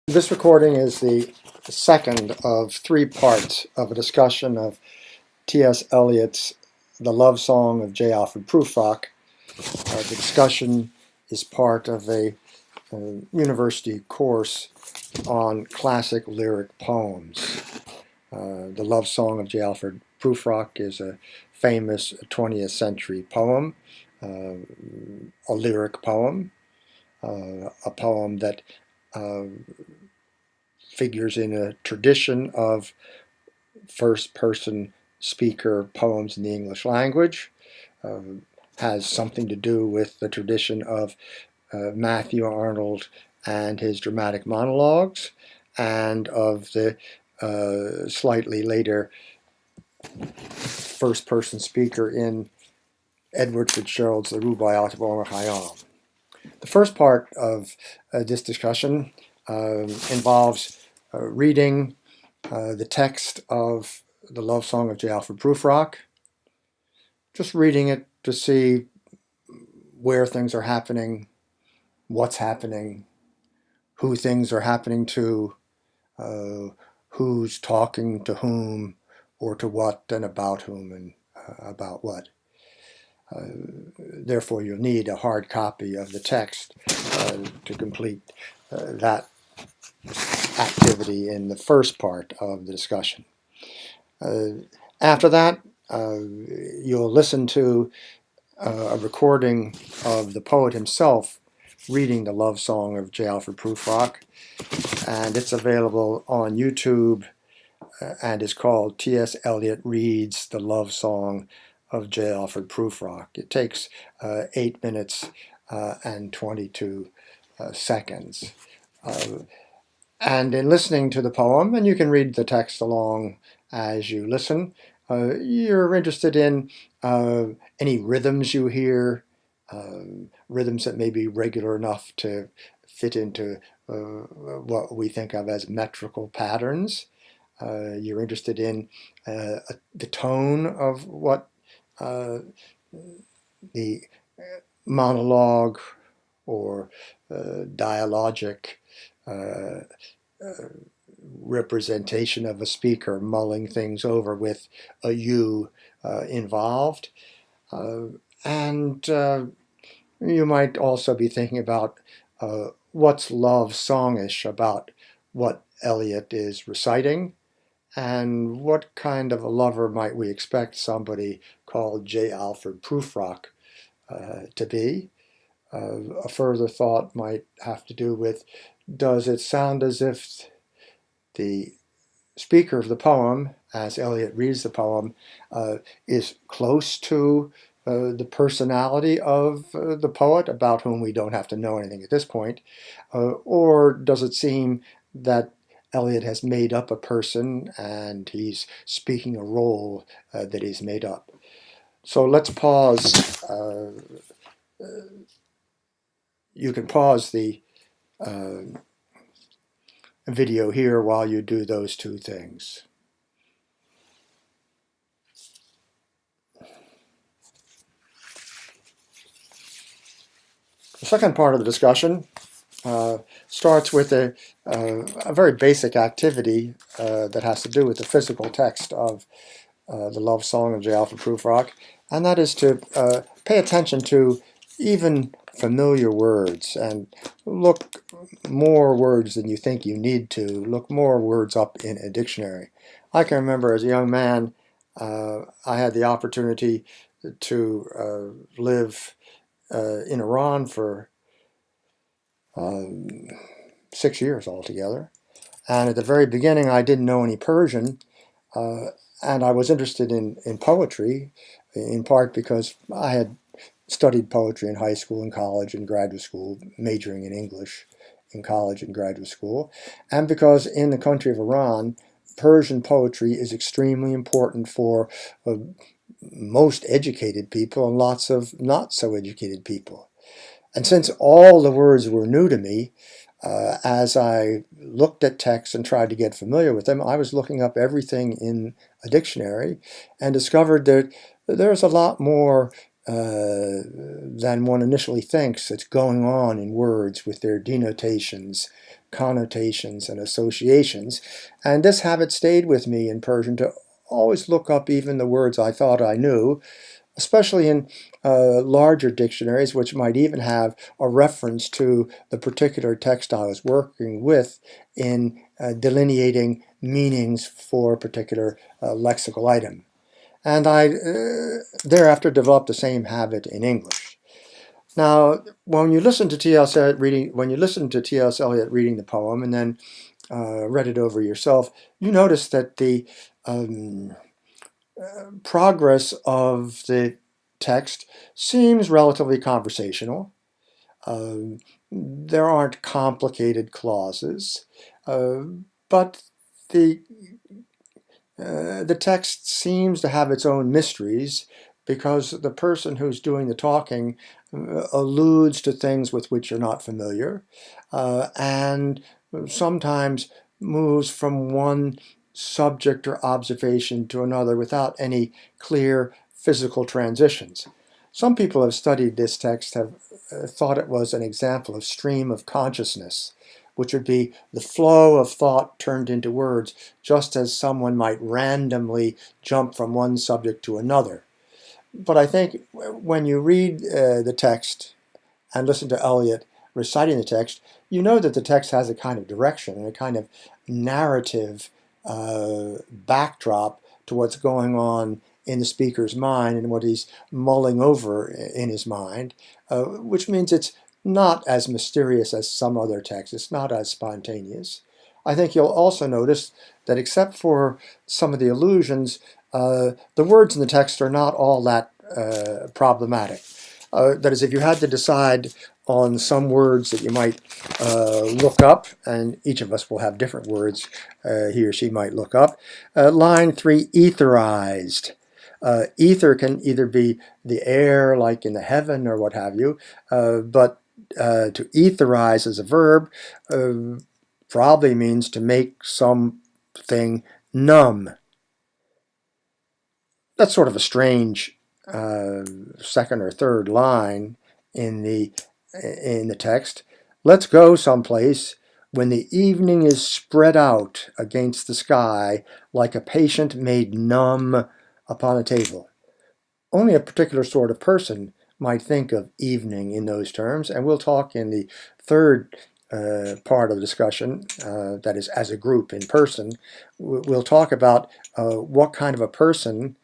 This recording is the second of 3 parts of a discussion of T.S. Eliot's The Love Song of J. Alfred Prufrock. The discussion is part of a university course on classic lyric poems. The Love Song of J. Alfred Prufrock is a famous 20th century poem, a lyric poem, a poem that figures in a tradition of first-person speaker poems in the English language, has something to do with the tradition of Matthew Arnold and his dramatic monologues, and of the slightly later first-person speaker in Edward Fitzgerald's The Rubaiyat of Omar Khayyam. The first part of this discussion involves reading the text of the Love Song of J. Alfred Prufrock, just reading it to see where things are happening, what's happening, who things are happening to, who's talking to whom, or to what, and about whom, and about what. Therefore, you'll need a hard copy of the text to complete that activity in the first part of the discussion. After that, you'll listen to a recording of the poet himself reading the Love Song of J. Alfred Prufrock, and it's available on YouTube and is called T.S. Eliot Reads the Love Song of J. Alfred Prufrock. It takes 8 minutes and 22 seconds. And in listening to the poem, and you can read the text along as you listen, you're interested in any rhythms you hear, rhythms that may be regular enough to fit into what we think of as metrical patterns. You're interested in the tone of what the monologue or dialogic representation of a speaker mulling things over with a you involved. And you might also be thinking about what's love songish about what Eliot is reciting, and what kind of a lover might we expect somebody called J. Alfred Prufrock to be. A further thought might have to do with, does it sound as if the speaker of the poem, as Eliot reads the poem, is close to the personality of the poet, about whom we don't have to know anything at this point, or does it seem that Eliot has made up a person and he's speaking a role that he's made up? So let's pause. You can pause the video here while you do those two things. The second part of the discussion starts with a very basic activity that has to do with the physical text of the Love Song of J. Alfred Prufrock, and that is to pay attention to even familiar words and look more words than you think you need to. Look more words up in a dictionary. I can remember as a young man, I had the opportunity to live in Iran for 6 years altogether. And at the very beginning, I didn't know any Persian, and I was interested in poetry, in part because I had studied poetry in high school and college and graduate school, majoring in English in college and graduate school, and because in the country of Iran, Persian poetry is extremely important for most educated people and lots of not so educated people. And since all the words were new to me, as I looked at texts and tried to get familiar with them, I was looking up everything in a dictionary and discovered that there's a lot more than one initially thinks that's going on in words with their denotations, connotations and associations. And this habit stayed with me in Persian to always look up even the words I thought I knew, especially in larger dictionaries, which might even have a reference to the particular text I was working with in delineating meanings for a particular lexical item. And I thereafter developed the same habit in English. Now, when you listen to T.S. Eliot reading the poem and then read it over yourself, you notice that the progress of the text seems relatively conversational. There aren't complicated clauses, but the text seems to have its own mysteries because the person who's doing the talking alludes to things with which you're not familiar, and sometimes moves from one subject or observation to another without any clear physical transitions. Some people have studied this text have thought it was an example of stream of consciousness, which would be the flow of thought turned into words, just as someone might randomly jump from one subject to another. But I think when you read the text and listen to Eliot reciting the text, you know that the text has a kind of direction and a kind of narrative backdrop to what's going on in the speaker's mind and what he's mulling over in his mind, which means it's not as mysterious as some other texts. It's not as spontaneous. I think you'll also notice that except for some of the allusions, the words in the text are not all that problematic. That is, if you had to decide on some words that you might look up, and each of us will have different words he or she might look up. Line 3, etherized. Ether can either be the air, like in the heaven or what have you, but to etherize as a verb probably means to make something numb. That's sort of a strange second or third line in the text. Let's go someplace when the evening is spread out against the sky like a patient made numb upon a table. Only a particular sort of person might think of evening in those terms, and we'll talk in the third part of the discussion, that is as a group in person. We'll talk about what kind of a person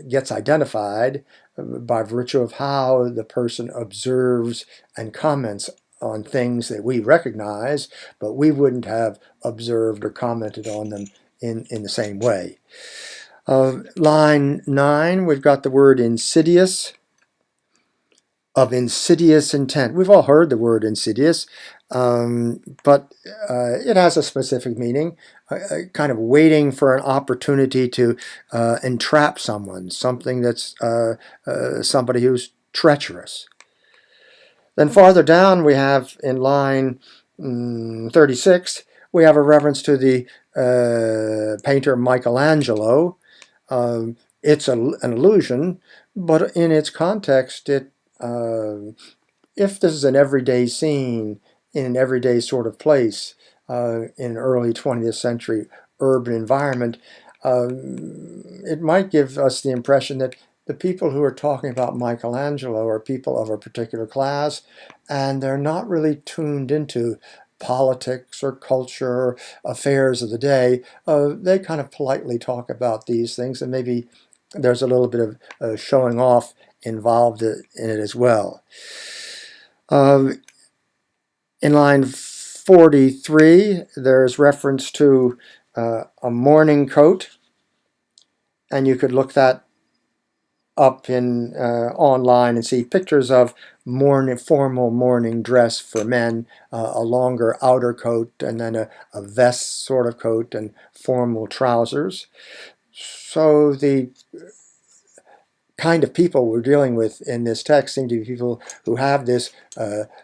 gets identified by virtue of how the person observes and comments on things that we recognize, but we wouldn't have observed or commented on them in the same way. Line 9, we've got the word insidious, of insidious intent. We've all heard the word insidious, but it has a specific meaning, kind of waiting for an opportunity to entrap someone, something that's somebody who's treacherous. Then farther down we have in line 36, we have a reference to the painter Michelangelo. It's an allusion, but in its context, if this is an everyday scene in an everyday sort of place in an early 20th century urban environment, it might give us the impression that the people who are talking about Michelangelo are people of a particular class, and they're not really tuned into politics or culture or affairs of the day. They kind of politely talk about these things, and maybe there's a little bit of showing off involved in it as well. In line 43, there's reference to a morning coat, and you could look that up in online and see pictures of formal morning dress for men, a longer outer coat and then a vest sort of coat and formal trousers. So the kind of people we're dealing with in this text seem to be people who have this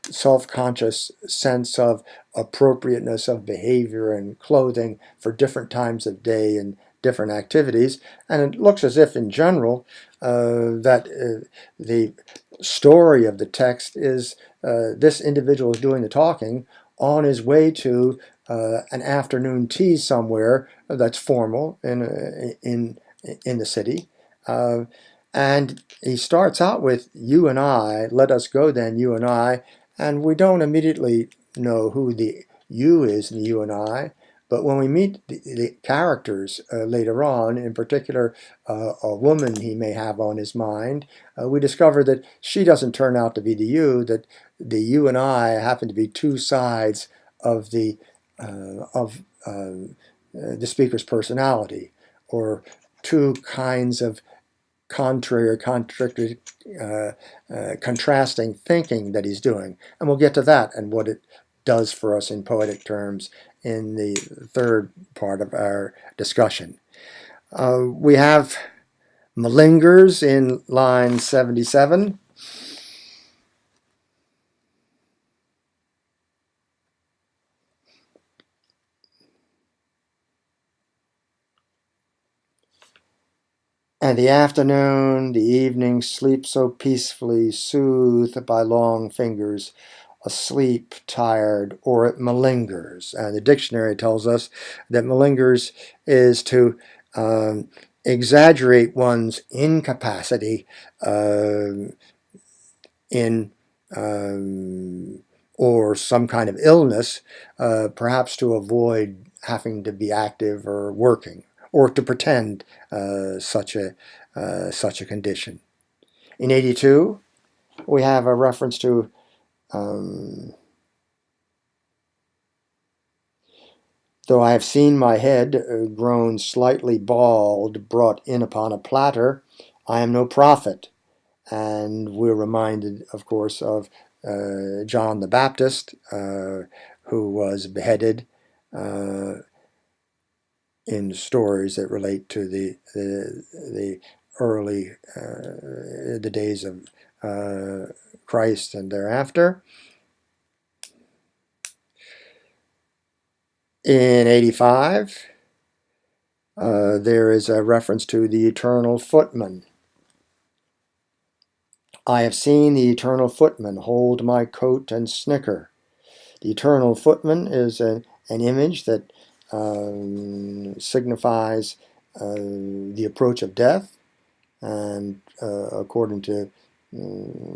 self-conscious sense of appropriateness of behavior and clothing for different times of day and different activities. And it looks as if, in general, that the story of the text is this individual is doing the talking on his way to an afternoon tea somewhere that's formal in the city. And he starts out with "you and I, let us go then, you and I," and we don't immediately know who the "you" is in the "you and I." But when we meet the characters later on, in particular a woman he may have on his mind, we discover that she doesn't turn out to be the "you," that the "you and I" happen to be two sides of the speaker's personality, or two kinds of contrary or contrasting thinking that he's doing. And we'll get to that and what it does for us in poetic terms in the third part of our discussion. We have malingers in line 77. And the afternoon, the evening sleep so peacefully, soothed by long fingers, asleep, tired, or it malingers. And the dictionary tells us that malingers is to exaggerate one's incapacity in or some kind of illness, perhaps to avoid having to be active or working, or to pretend such a condition. In 82, we have a reference to though I have seen my head grown slightly bald brought in upon a platter, I am no prophet. And we're reminded, of course, of John the Baptist, who was beheaded in stories that relate to the early the days of Christ and thereafter. In 85, there is a reference to the eternal footman. I have seen the eternal footman hold my coat and snicker. The eternal footman is an image that signifies the approach of death, and according to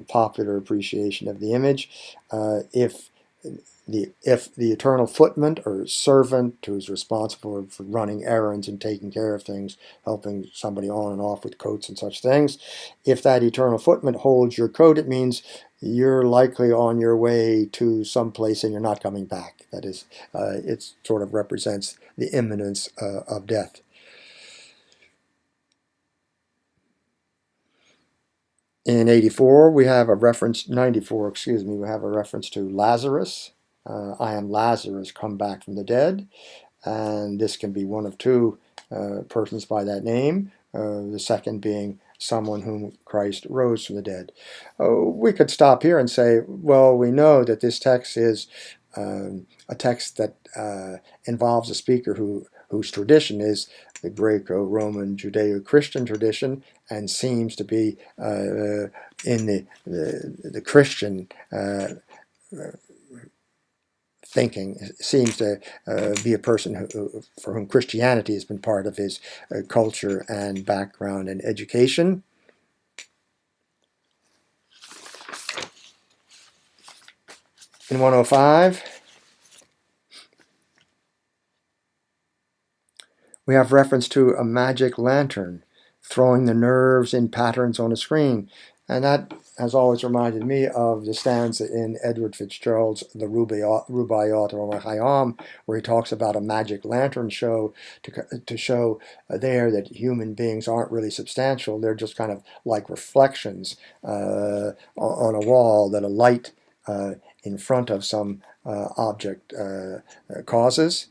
popular appreciation of the image, if the eternal footman or servant who's responsible for running errands and taking care of things, helping somebody on and off with coats and such things, if that eternal footman holds your coat, it means you're likely on your way to some place and you're not coming back. That is, it sort of represents the imminence of death. In 94, we have a reference, 94, excuse me, we have a reference to Lazarus. I am Lazarus, come back from the dead. And this can be one of two persons by that name, the second being someone whom Christ rose from the dead. We could stop here and say, well, we know that this text is a text that involves a speaker whose tradition is the Greco-Roman Judeo-Christian tradition, and seems to be in the Christian thinking. Seems to be a person for whom Christianity has been part of his culture and background and education. In 105, we have reference to a magic lantern throwing the nerves in patterns on a screen. And that has always reminded me of the stanza in Edward Fitzgerald's The Rubaiyat or Khayyam, where he talks about a magic lantern show to show there that human beings aren't really substantial. They're just kind of like reflections on a wall that a light in front of some object causes.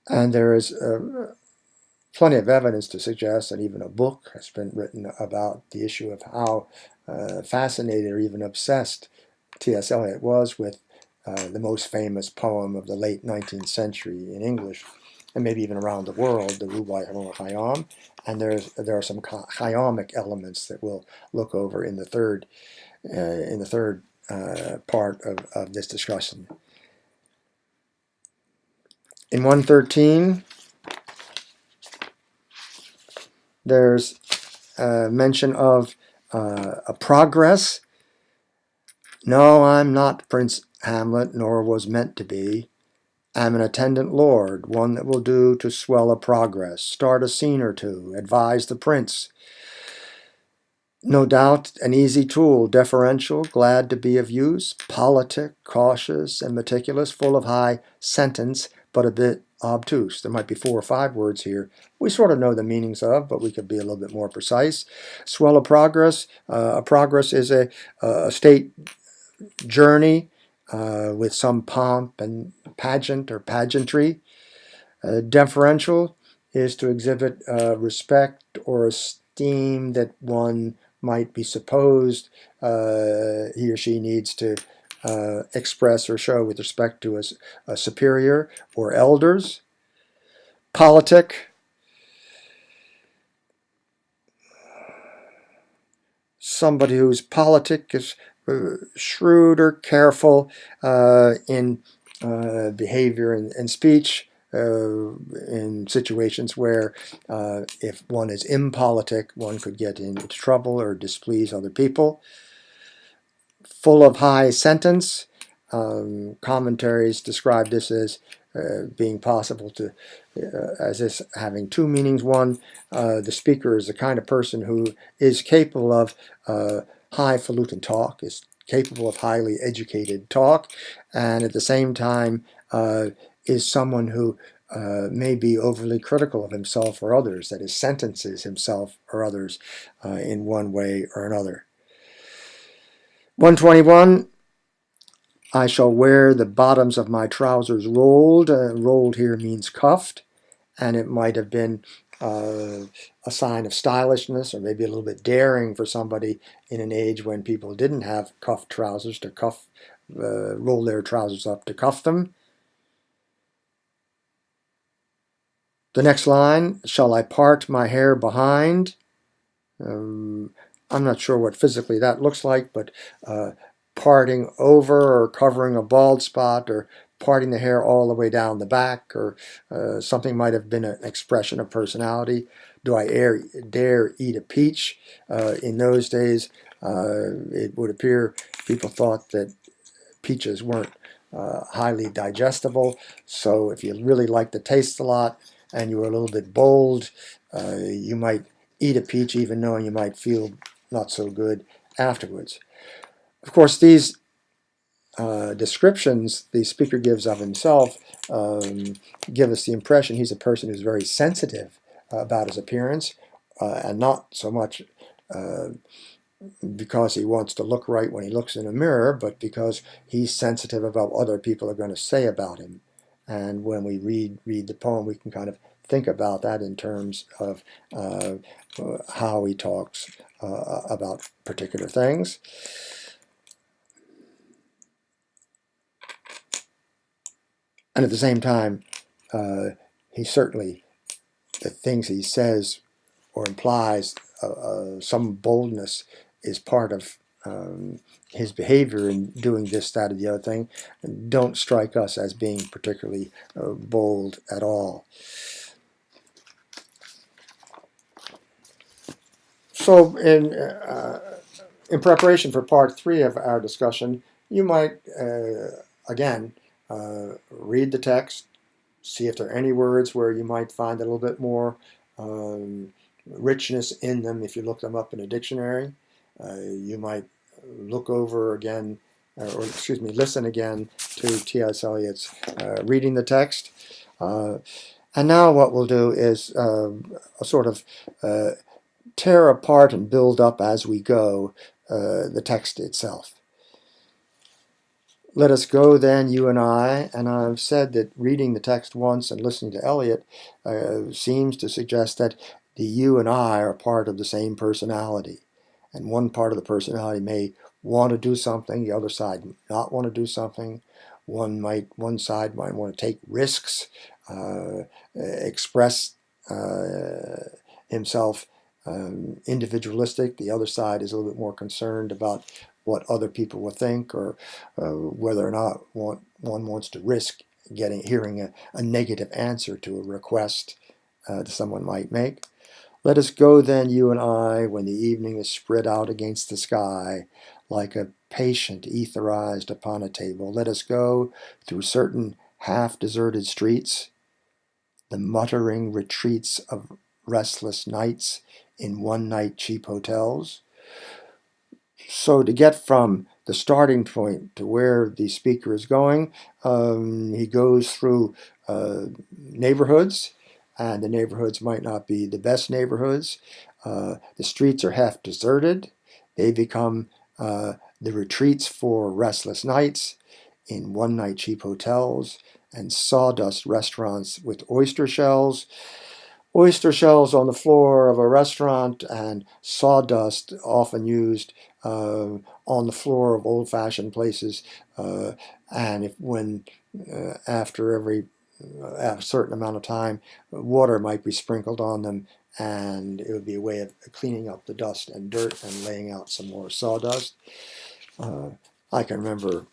And there is plenty of evidence to suggest that even a book has been written about the issue of how fascinated or even obsessed T.S. Eliot was with the most famous poem of the late 19th century in English, and maybe even around the world, the Rubaiyat or Khayyam. And there are some Khayyamic elements that we'll look over in the third part of this discussion. In 113, there's a mention of a progress. No, I'm not Prince Hamlet, nor was meant to be. I'm an attendant lord, one that will do to swell a progress, start a scene or two, advise the prince. No doubt an easy tool, deferential, glad to be of use, politic, cautious, and meticulous, full of high sentence, but a bit obtuse. There might be 4 or 5 words here we sort of know the meanings of, but we could be a little bit more precise. Swell a progress. A progress is a state journey with some pomp and pageant or pageantry. Deferential is to exhibit respect or esteem that one might be supposed he or she needs to express or show with respect to a superior or elders. Politic, somebody whose politic is shrewd or careful in behavior and speech, in situations where if one is impolitic, one could get into trouble or displease other people. Full of high sentence. Commentaries describe this as being possible to, as this having 2 meanings. One, the speaker is the kind of person who is capable of highfalutin talk, is capable of highly educated talk, and at the same time is someone who may be overly critical of himself or others, that is, sentences himself or others in one way or another. 121, I shall wear the bottoms of my trousers rolled. Rolled here means cuffed, and it might have been a sign of stylishness or maybe a little bit daring for somebody in an age when people didn't have cuffed trousers to roll their trousers up to cuff them. The next line, shall I part my hair behind? I'm not sure what physically that looks like, but parting over or covering a bald spot or parting the hair all the way down the back, or something might have been an expression of personality. Do I dare eat a peach? In those days, it would appear people thought that peaches weren't highly digestible, so if you really liked the taste a lot and you were a little bit bold, you might eat a peach even knowing you might feel not so good afterwards. Of course, these descriptions the speaker gives of himself give us the impression he's a person who's very sensitive about his appearance, and not so much because he wants to look right when he looks in a mirror, but because he's sensitive about what other people are going to say about him. And when we read the poem, we can kind of think about that in terms of how he talks about particular things. And at the same time, he certainly, the things he says or implies, some boldness is part of his behavior in doing this, that, or the other thing, don't strike us as being particularly bold at all. So in preparation for part 3 of our discussion, you might, again, read the text, see if there are any words where you might find a little bit more richness in them if you look them up in a dictionary. You might look over again, listen again to T.S. Eliot's reading the text. And now what we'll do is sort of tear apart and build up as we go the text itself. Let us go then, you and I, and I've said that reading the text once and listening to Eliot seems to suggest that the you and I are part of the same personality. And one part of the personality may want to do something, the other side not want to do something. One side might want to take risks, express himself individualistic. The other side is a little bit more concerned about what other people will think, or whether or not one wants to risk hearing a negative answer to a request that someone might make. Let us go then, you and I, when the evening is spread out against the sky, like a patient etherized upon a table. Let us go through certain half-deserted streets, the muttering retreats of restless nights in one-night cheap hotels. So to get from the starting point to where the speaker is going, he goes through neighborhoods, and the neighborhoods might not be the best neighborhoods. The streets are half deserted. They become the retreats for restless nights in one-night cheap hotels and sawdust restaurants with oyster shells on the floor of a restaurant, and sawdust often used on the floor of old-fashioned places. And when after a certain amount of time, water might be sprinkled on them, and it would be a way of cleaning up the dust and dirt and laying out some more sawdust. I can remember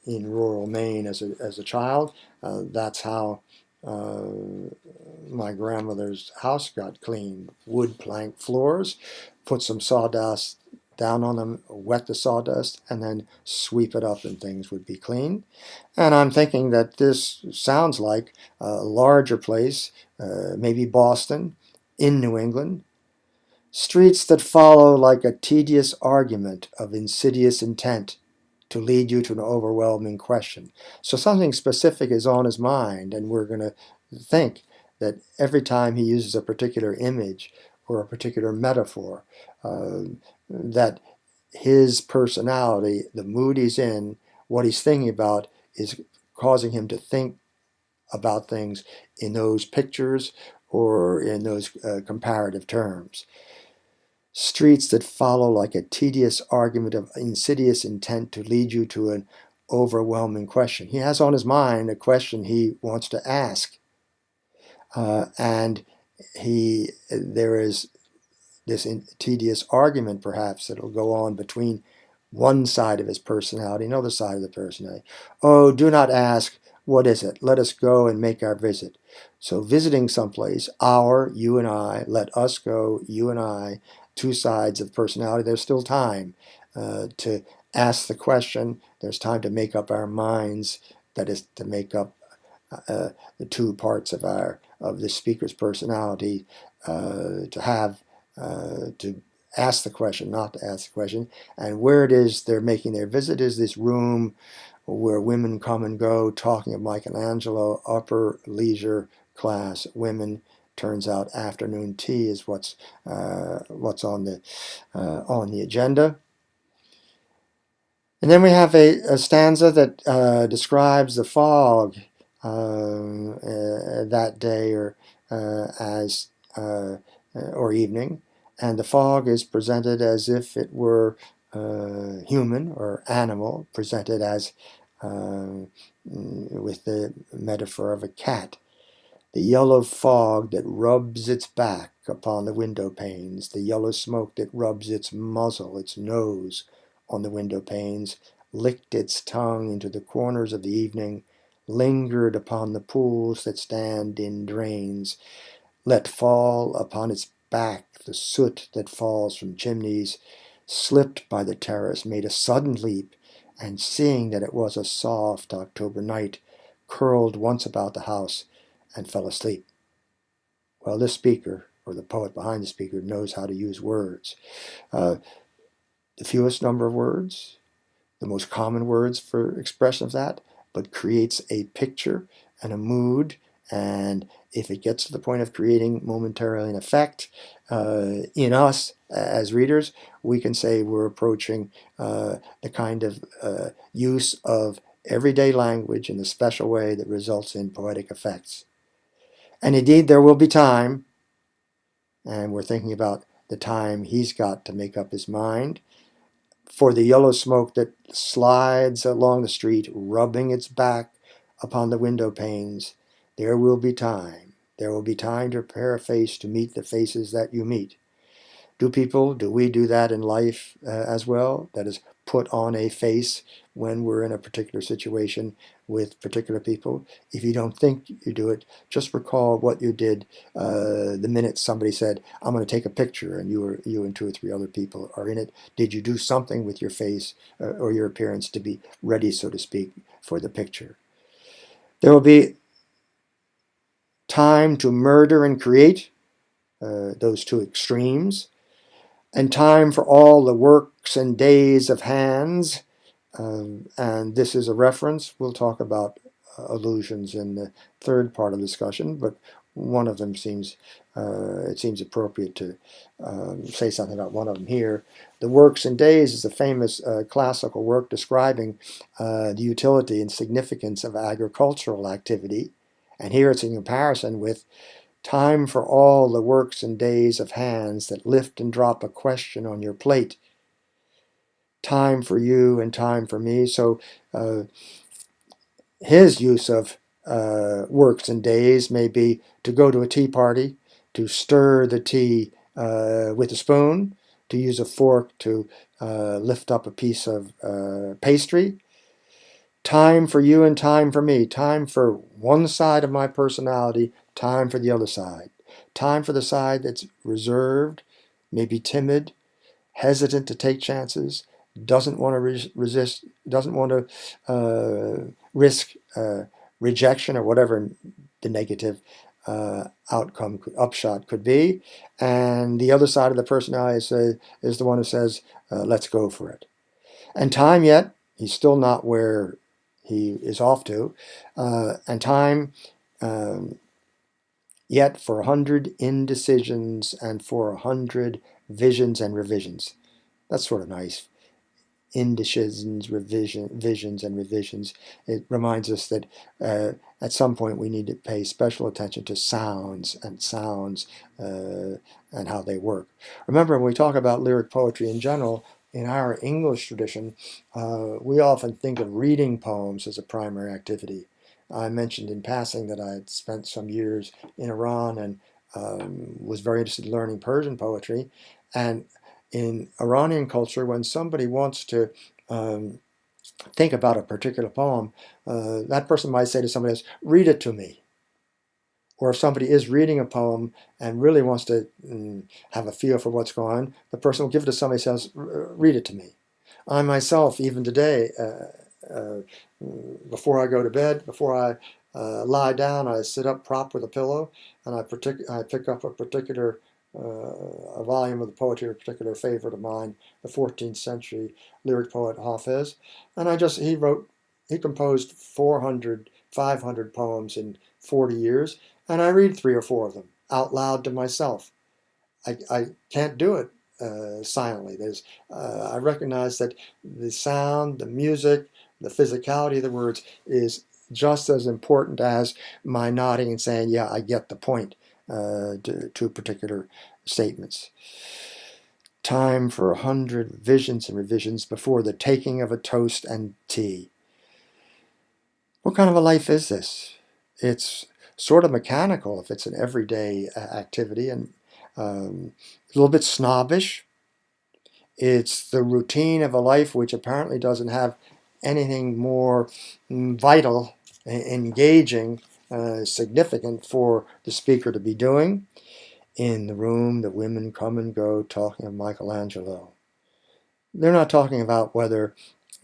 in rural Maine as a child, that's how my grandmother's house got cleaned. Wood plank floors, put some sawdust down on them, wet the sawdust, and then sweep it up and things would be clean. And I'm thinking that this sounds like a larger place, maybe Boston, in New England. Streets that follow like a tedious argument of insidious intent to lead you to an overwhelming question. So something specific is on his mind, and we're going to think that every time he uses a particular image or a particular metaphor, that his personality, the mood he's in, what he's thinking about, is causing him to think about things in those pictures or in those comparative terms. Streets that follow like a tedious argument of insidious intent to lead you to an overwhelming question. He has on his mind a question he wants to ask, and there is this tedious argument perhaps that will go on between one side of his personality and another side of the personality. Oh, do not ask, what is it? Let us go and make our visit. So visiting someplace, you and I, let us go, you and I, two sides of personality. There's still time to ask the question. There's time to make up our minds. That is to make up the two parts of the speaker's personality. To ask the question, not to ask the question. And where it is they're making their visit is this room where women come and go, talking of Michelangelo, upper leisure class women. Turns out afternoon tea is what's on the agenda. And then we have a stanza that describes the fog that day or evening, and the fog is presented as if it were human or animal, presented as with the metaphor of a cat. The yellow fog that rubs its back upon the window panes, the yellow smoke that rubs its muzzle, its nose on the window panes, licked its tongue into the corners of the evening, lingered upon the pools that stand in drains, let fall upon its back the soot that falls from chimneys, slipped by the terrace, made a sudden leap, and seeing that it was a soft October night, curled once about the house and fell asleep. Well, this speaker, or the poet behind the speaker, knows how to use words. The fewest number of words, the most common words for expression of that, but creates a picture and a mood. And if it gets to the point of creating momentarily an effect in us as readers, we can say we're approaching the kind of use of everyday language in a special way that results in poetic effects. And indeed, there will be time, and we're thinking about the time he's got to make up his mind, for the yellow smoke that slides along the street, rubbing its back upon the window panes. There will be time. There will be time to prepare a face to meet the faces that you meet. Do we do that in life as well? That is, put on a face when we're in a particular situation with particular people. If you don't think you do it, just recall what you did the minute somebody said, I'm going to take a picture, and you and two or three other people are in it. Did you do something with your face or your appearance to be ready, so to speak, for the picture? There will be time to murder and create, those two extremes, and time for all the works and days of hands. And this is a reference. We'll talk about allusions in the third part of the discussion, but one of them seems appropriate to say something about one of them here. The Works and Days is a famous classical work describing the utility and significance of agricultural activity, and here it's in comparison with time for all the works and days of hands that lift and drop a question on your plate. Time for you and time for me. So his use of works and days may be to go to a tea party, to stir the tea with a spoon, to use a fork to lift up a piece of pastry. Time for you and time for me. Time for one side of my personality, time for the other side. Time for the side that's reserved, maybe timid, hesitant to take chances, doesn't want to resist, doesn't want to risk rejection or whatever the negative upshot could be. And the other side of the personality is the one who says, let's go for it. And time yet, he's still not where he is off to. And time yet for 100 indecisions and for 100 visions and revisions. That's sort of nice. Indecisions, visions, and revisions. It reminds us that at some point we need to pay special attention to sounds and how they work. Remember, when we talk about lyric poetry in general, in our English tradition, we often think of reading poems as a primary activity. I mentioned in passing that I had spent some years in Iran and was very interested in learning Persian poetry. And in Iranian culture, when somebody wants to think about a particular poem, that person might say to somebody else, read it to me. Or if somebody is reading a poem and really wants to have a feel for what's going on, the person will give it to somebody else, read it to me. I myself, even today, before I go to bed, before I lie down, I sit up propped with a pillow, and I pick up a particular a volume of the poetry of a particular favorite of mine, the 14th century lyric poet Hafiz, and he composed 400, 500 poems in 40 years, and I read 3 or 4 of them out loud to myself. I can't do it silently. I recognize that the sound, the music, the physicality of the words is just as important as my nodding and saying, yeah, I get the point to particular statements. Time for 100 visions and revisions before the taking of a toast and tea. What kind of a life is this? It's sort of mechanical if it's an everyday activity, and a little bit snobbish. It's the routine of a life which apparently doesn't have anything more vital, engaging, significant for the speaker to be doing. In the room, the women come and go talking of Michelangelo. They're not talking about whether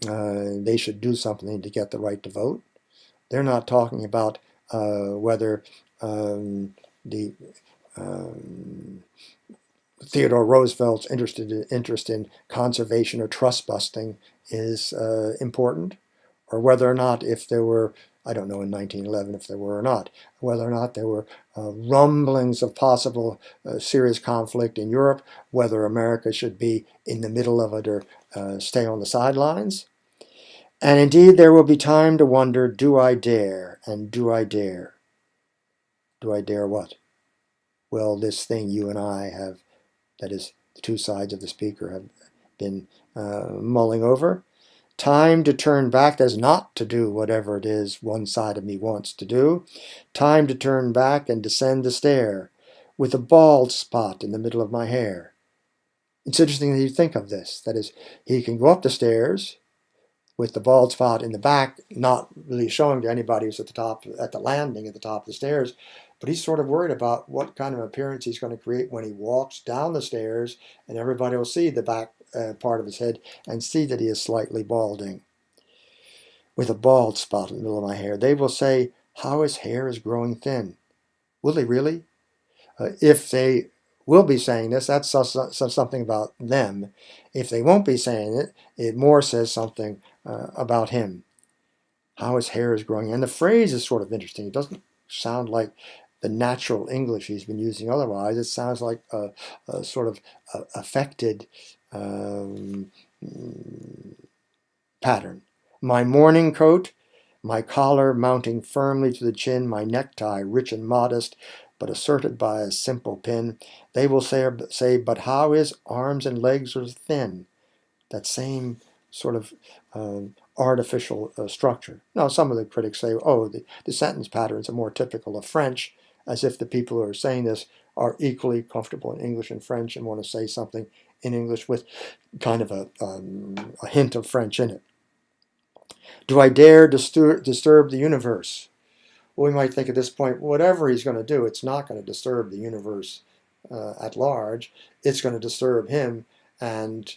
they should do something to get the right to vote. They're not talking about whether the Theodore Roosevelt's interest in conservation or trust busting is important, or whether or not, if there were, I don't know in 1911 if there were or not, whether or not there were rumblings of possible serious conflict in Europe, whether America should be in the middle of it or stay on the sidelines. And indeed, there will be time to wonder, do I dare? And do I dare? Do I dare what? Well, this thing you and I have, that is, the two sides of the speaker have been mulling over. Time to turn back, that is not to do whatever it is one side of me wants to do. Time to turn back and descend the stair with a bald spot in the middle of my hair. It's interesting that you think of this. That is, he can go up the stairs with the bald spot in the back, not really showing to anybody who's at the top, at the landing at the top of the stairs. But he's sort of worried about what kind of appearance he's going to create when he walks down the stairs, and everybody will see the back part of his head and see that he is slightly balding, with a bald spot in the middle of my hair. They will say, "How his hair is growing thin." Will they really? If they will be saying this, that says something about them. If they won't be saying it, it more says something about him. How his hair is growing. And the phrase is sort of interesting. It doesn't sound like the natural English he's been using otherwise. It sounds like a sort of affected pattern. My morning coat, my collar mounting firmly to the chin, my necktie rich and modest, but asserted by a simple pin. They will say, but how his arms and legs are thin. That same sort of artificial structure. Now, some of the critics say, oh, the sentence patterns are more typical of French, as if the people who are saying this are equally comfortable in English and French and want to say something in English with kind of a hint of French in it. Do I dare disturb the universe? Well, we might think at this point, whatever he's going to do, it's not going to disturb the universe at large. It's going to disturb him. And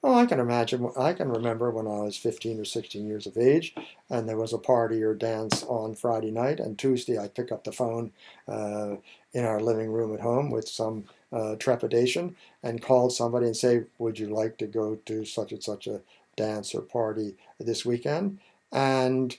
I can remember when I was 15 or 16 years of age, and there was a party or dance on Friday night, and Tuesday I'd pick up the phone in our living room at home with some trepidation and called somebody and say, would you like to go to such and such a dance or party this weekend? And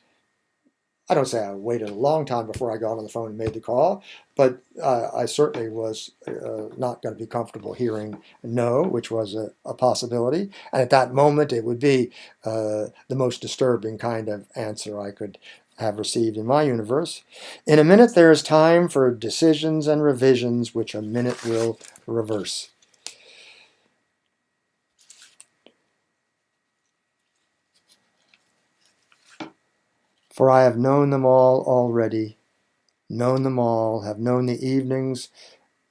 I don't say I waited a long time before I got on the phone and made the call, but I certainly was not going to be comfortable hearing no, which was a possibility. And at that moment, it would be the most disturbing kind of answer I could have received in my universe. In a minute, there is time for decisions and revisions, which a minute will reverse. For I have known them all already, known them all, have known the evenings,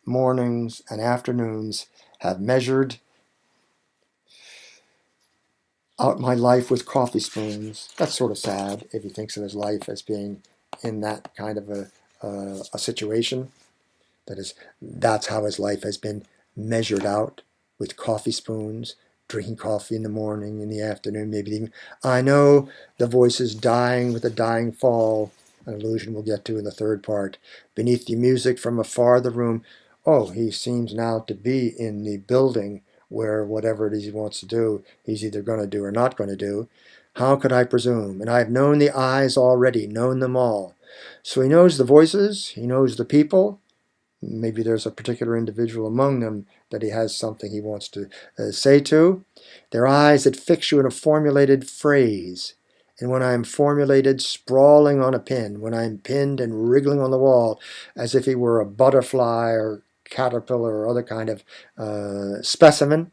mornings, and afternoons, have measured out my life with coffee spoons. That's sort of sad if he thinks of his life as being in that kind of a situation. That is, that's how his life has been measured out, with coffee spoons, drinking coffee in the morning, in the afternoon, maybe even. I know the voice is dying with a dying fall, an allusion we'll get to in the third part. Beneath the music from afar the room. Oh, he seems now to be in the building where whatever it is he wants to do, he's either going to do or not going to do. How could I presume? And I have known the eyes already, known them all. So he knows the voices, he knows the people. Maybe there's a particular individual among them that he has something he wants to say to. Their eyes that fix you in a formulated phrase. And when I am formulated, sprawling on a pin, when I am pinned and wriggling on the wall, as if he were a butterfly or caterpillar or other kind of specimen,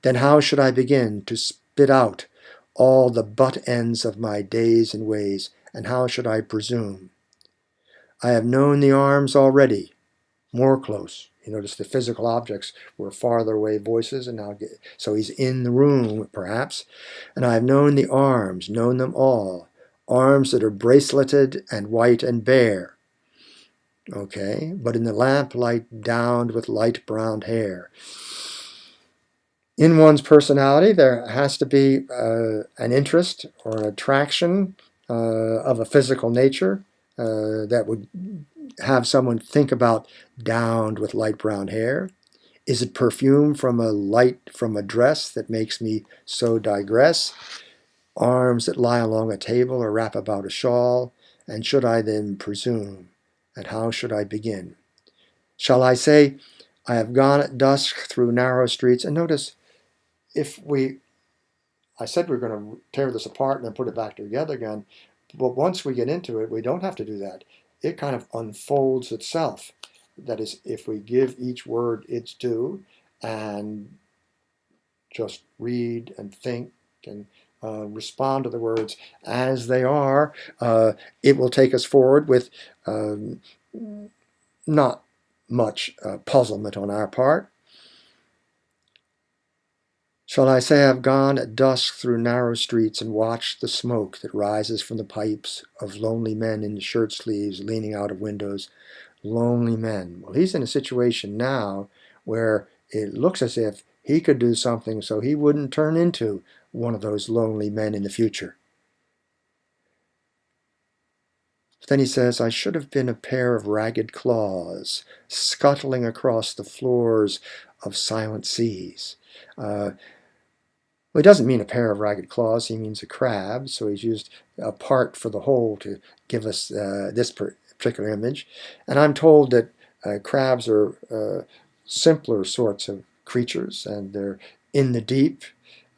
then how should I begin to spit out all the butt ends of my days and ways, and how should I presume? I have known the arms already, more close. You notice the physical objects were farther away voices, and now so he's in the room, perhaps. And I have known the arms, known them all, arms that are braceleted and white and bare. Okay, but in the lamplight downed with light brown hair. In one's personality, there has to be an interest or an attraction of a physical nature that would have someone think about downed with light brown hair. Is it perfume from a dress that makes me so digress? Arms that lie along a table or wrap about a shawl? And should I then presume? And how should I begin? Shall I say, I have gone at dusk through narrow streets? And notice, I said we're going to tear this apart and then put it back together again, but once we get into it, we don't have to do that. It kind of unfolds itself. That is, if we give each word its due and just read and think and respond to the words as they are, it will take us forward with not much puzzlement on our part. Shall I say I've gone at dusk through narrow streets and watched the smoke that rises from the pipes of lonely men in shirt sleeves leaning out of windows? Lonely men. Well, he's in a situation now where it looks as if he could do something so he wouldn't turn into one of those lonely men in the future. Then he says, I should have been a pair of ragged claws scuttling across the floors of silent seas. Well, he doesn't mean a pair of ragged claws, he means a crab, so he's used a part for the whole to give us this particular image. And I'm told that crabs are simpler sorts of creatures, and they're in the deep.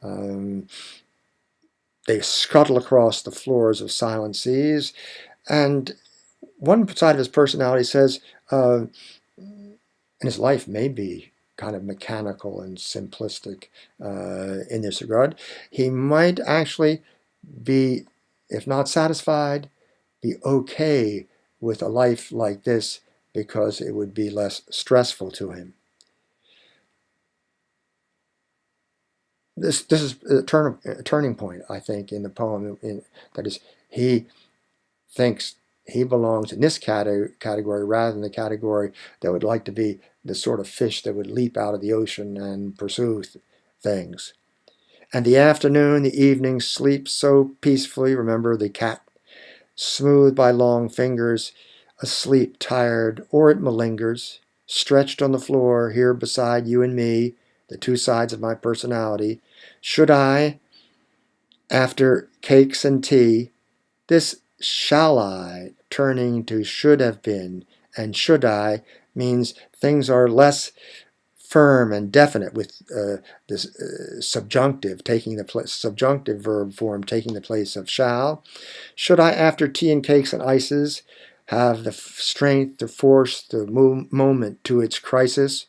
Um, they scuttle across the floors of silent seas, and one side of his personality says, and his life may be kind of mechanical and simplistic in this regard, he might actually be, if not satisfied, be okay with a life like this because it would be less stressful to him. This is a turning point, I think, in the poem. That is, he thinks he belongs in this category rather than the category that would like to be the sort of fish that would leap out of the ocean and pursue things. And the afternoon, the evening sleeps so peacefully. Remember the cat, smooth by long fingers, asleep, tired, or it malingers, stretched on the floor here beside you and me, the two sides of my personality. Should I, after cakes and tea, this shall I turning to should have been, and should I means things are less firm and definite with this subjunctive taking the subjunctive verb form taking the place of shall. Should I, after tea and cakes and ices, have the strength to force the moment to its crisis?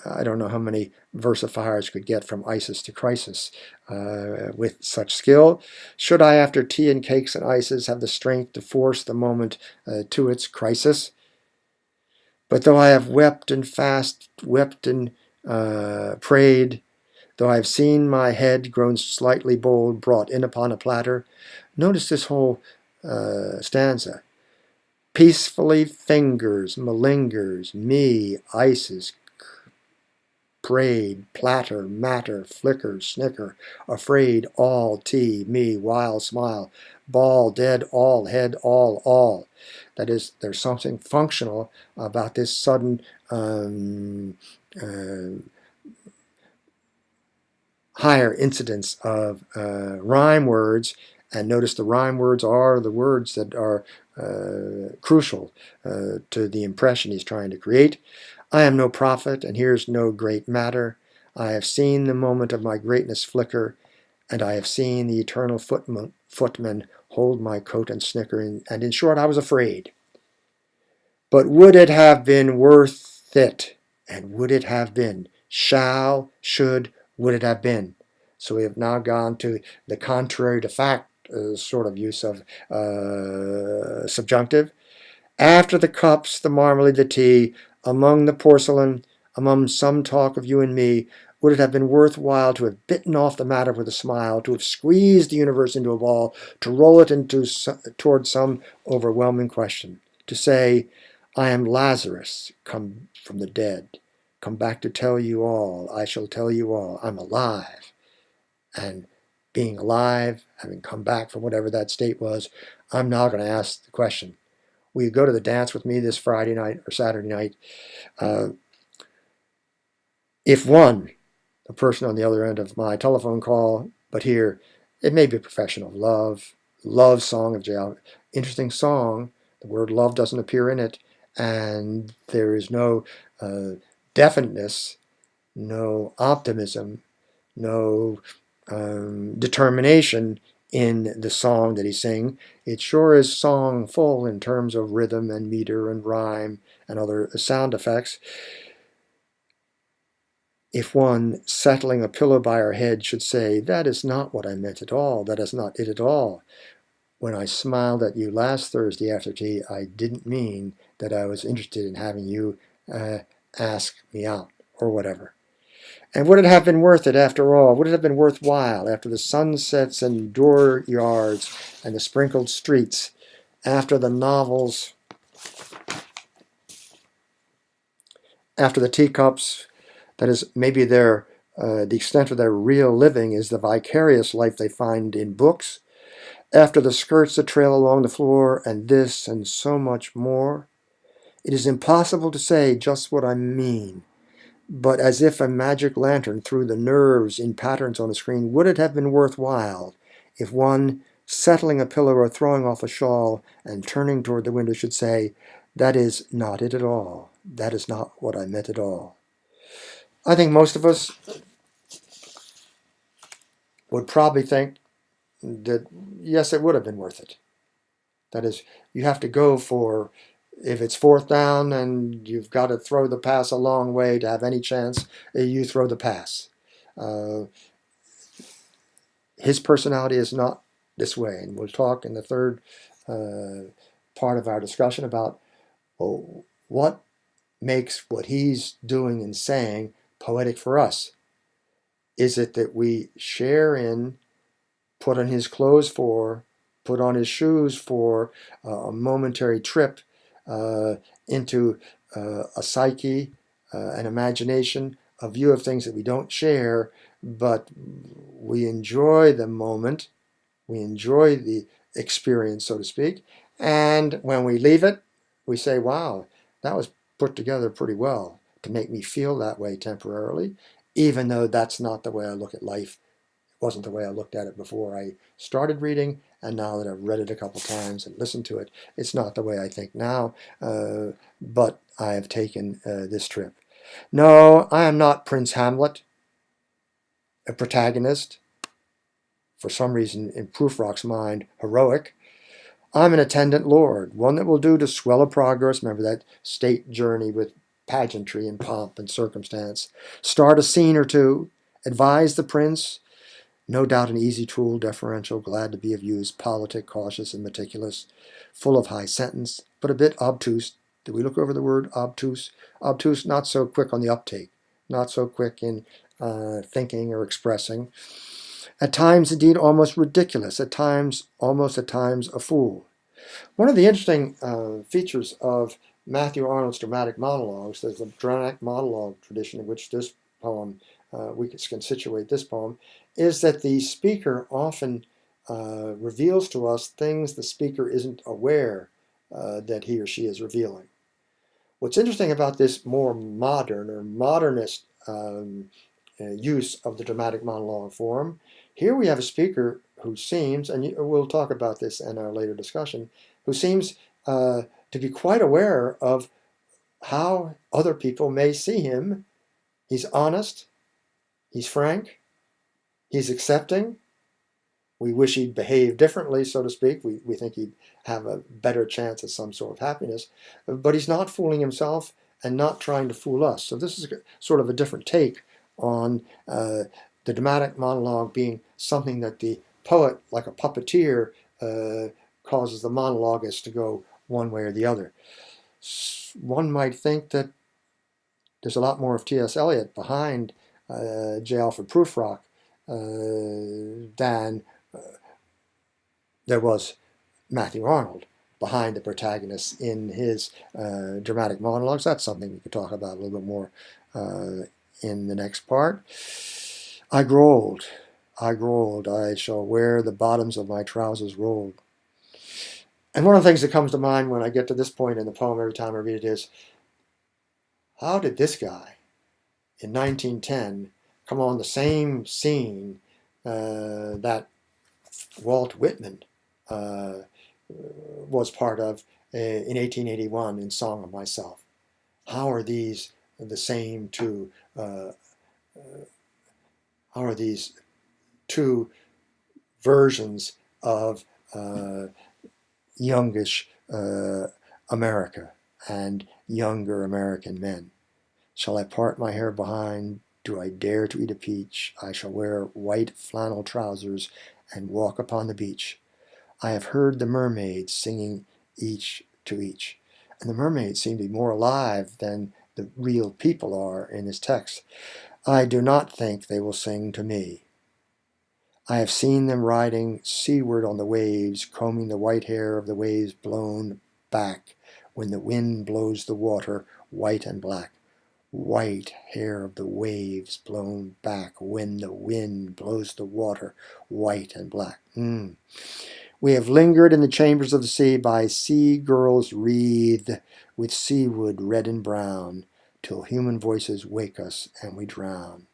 I don't know how many versifiers could get from ISIS to crisis with such skill. Should I, after tea and cakes and ices, have the strength to force the moment to its crisis? But though I have wept and wept and prayed, though I have seen my head grown slightly bold, brought in upon a platter, notice this whole stanza. Peacefully fingers, malingers, me, Isis, prayed, platter, matter, flicker, snicker, afraid, all, tea, me, while, smile, ball, dead, all, head, all. That is, there's something functional about this sudden higher incidence of rhyme words. And notice the rhyme words are the words that are crucial to the impression he's trying to create. I am no prophet, and here's no great matter. I have seen the moment of my greatness flicker, and I have seen the eternal footman hold my coat and snicker, and in short, I was afraid. But would it have been worth it? And would it have been? Shall, should, would it have been? So we have now gone to the contrary to fact sort of use of subjunctive. After the cups, the marmalade, the tea, among the porcelain, among some talk of you and me, would it have been worthwhile to have bitten off the matter with a smile, to have squeezed the universe into a ball, to roll it toward some overwhelming question, to say, I am Lazarus, come from the dead, come back to tell you all, I shall tell you all, I'm alive. And being alive, having come back from whatever that state was, I'm now going to ask the question, will you go to the dance with me this Friday night or Saturday night? If one, a person on the other end of my telephone call, but here, it may be a profession of love song of jail. Interesting song. The word love doesn't appear in it, and there is no definiteness, no optimism, no determination in the song that he's singing. It sure is songful in terms of rhythm and meter and rhyme and other sound effects. If one settling a pillow by her head should say, that is not what I meant at all, that is not it at all. When I smiled at you last Thursday after tea, I didn't mean that I was interested in having you ask me out or whatever. And would it have been worth it after all? Would it have been worthwhile after the sunsets and door yards and the sprinkled streets, after the novels, after the teacups, that is, maybe the extent of their real living is the vicarious life they find in books, after the skirts that trail along the floor, and this and so much more? It is impossible to say just what I mean, but as if a magic lantern threw the nerves in patterns on a screen, would it have been worthwhile if one, settling a pillow or throwing off a shawl and turning toward the window, should say, "That is not it at all. That is not what I meant at all"? I think most of us would probably think that, yes, it would have been worth it. That is, you have to go for, if it's fourth down and you've got to throw the pass a long way to have any chance, you throw the pass. Uh, his personality is not this way. And we'll talk in the third part of our discussion about, well, what makes what he's doing and saying poetic for us. Is it that we share in, put on his clothes for, put on his shoes for a momentary trip uh, into a psyche, an imagination, a view of things that we don't share, but we enjoy the moment, we enjoy the experience, so to speak, and when we leave it, we say, wow, that was put together pretty well to make me feel that way temporarily, even though that's not the way I look at life. Wasn't the way I looked at it before I started reading, and now that I've read it a couple times and listened to it, it's not the way I think now, but I have taken this trip. No, I am not Prince Hamlet, a protagonist, for some reason in Prufrock's mind, heroic. I'm an attendant lord, one that will do to swell a progress. Remember that state journey with pageantry and pomp and circumstance. Start a scene or two, advise the prince. No doubt an easy tool, deferential, glad to be of use, politic, cautious, and meticulous, full of high sentence, but a bit obtuse. Did we look over the word obtuse? Obtuse, not so quick on the uptake, not so quick in thinking or expressing. At times, indeed, almost ridiculous. At times, a fool. One of the interesting features of Matthew Arnold's dramatic monologues, there's a dramatic monologue tradition in which this poem, we can situate this poem, is that the speaker often reveals to us things the speaker isn't aware that he or she is revealing. What's interesting about this more modern or modernist use of the dramatic monologue form, here we have a speaker who seems, and we'll talk about this in our later discussion, who seems to be quite aware of how other people may see him. He's honest, he's frank, he's accepting. We wish he'd behave differently, so to speak. We think he'd have a better chance at some sort of happiness. But he's not fooling himself and not trying to fool us. So this is sort of a different take on the dramatic monologue being something that the poet, like a puppeteer, causes the monologuist to go one way or the other. One might think that there's a lot more of T.S. Eliot behind J. Alfred Prufrock than there was Matthew Arnold behind the protagonist in his dramatic monologues. That's something we could talk about a little bit more in the next part. I grow old. I grow old. I shall wear the bottoms of my trousers rolled. And one of the things that comes to mind when I get to this point in the poem every time I read it is, how did this guy in 1910 come on the same scene that Walt Whitman was part of in 1881 in Song of Myself? How are these the same two? How are these two versions of youngish America and younger American men? Shall I part my hair behind? Do I dare to eat a peach? I shall wear white flannel trousers and walk upon the beach. I have heard the mermaids singing each to each. And the mermaids seem to be more alive than the real people are in this text. I do not think they will sing to me. I have seen them riding seaward on the waves, combing the white hair of the waves blown back when the wind blows the water white and black. White hair of the waves blown back when the wind blows the water white and black. We have lingered in the chambers of the sea by sea girls wreathed with seawood red and brown, till human voices wake us and we drown.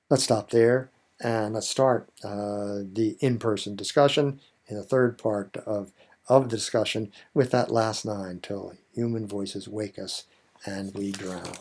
Let's stop there and let's start the in-person discussion in the third part of the discussion with that last line, till human voices wake us and we drown.